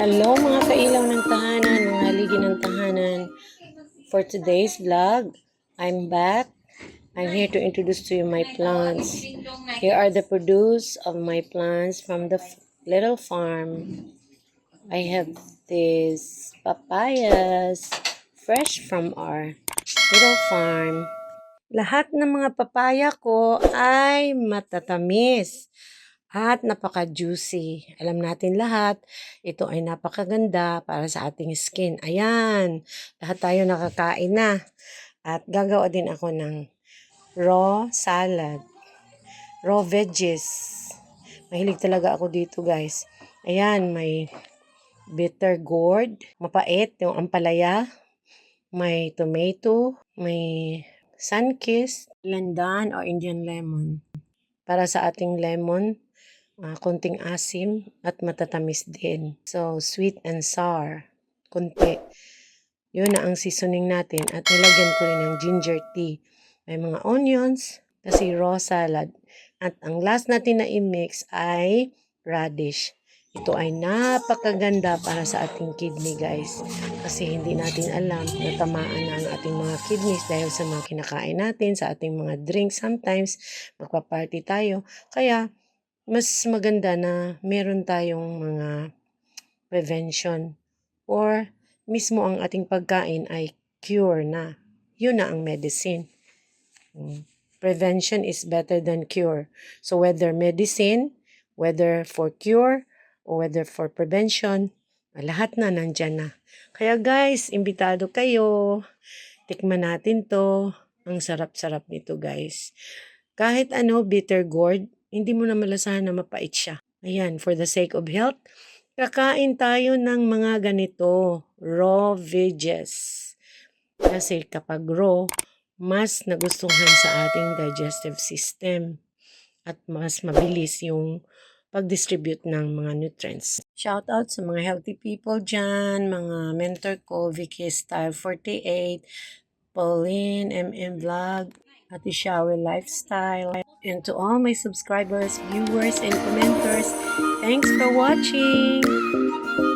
Hello mga kailaw ng tahanan, mga haligi ng tahanan. For today's vlog, I'm back. I'm here to introduce to you my plants. Here are the produce of my plants from the little farm. I have these papayas, fresh from our little farm. Lahat ng mga papaya ko ay matatamis at napaka-juicy. Alam natin lahat, ito ay napakaganda para sa ating skin. Ayan, lahat tayo nakakain na. At gagawa din ako ng raw salad, raw veggies. Mahilig talaga ako dito, guys. Ayan, may bitter gourd, mapait yung ampalaya, may tomato, may sunkist, landan or Indian lemon. Para sa ating lemon, konting asim at matatamis din. So, sweet and sour. Konti. Yun na ang seasoning natin. At nilagyan ko rin ng ginger tea. May mga onions kasi raw salad. At ang last natin na i-mix ay radish. Ito ay napakaganda para sa ating kidney, guys. Kasi hindi natin alam na tamaan na ang ating mga kidneys dahil sa mga kinakain natin, sa ating mga drinks. Sometimes, magpa-party tayo. Kaya, mas maganda na meron tayong mga prevention or mismo ang ating pagkain ay cure na. Yun na ang medicine. Prevention is better than cure. So whether medicine, whether for cure, or whether for prevention, lahat na nandyan na. Kaya guys, imbitado kayo. Tikman natin to. Ang sarap-sarap nito, guys. Kahit bitter gourd, hindi mo na malasahan na mapait siya. Ayan, for the sake of health, kakain tayo ng mga ganito, raw veggies. Kasi kapag raw, mas nagustuhan sa ating digestive system at mas mabilis yung pag-distribute ng mga nutrients. Shout out sa mga healthy people dyan, mga mentor ko, Vicky Style 48, Pauline, MM Vlog, Ate Shower Lifestyle, and to all my subscribers, viewers, and commenters, thanks for watching!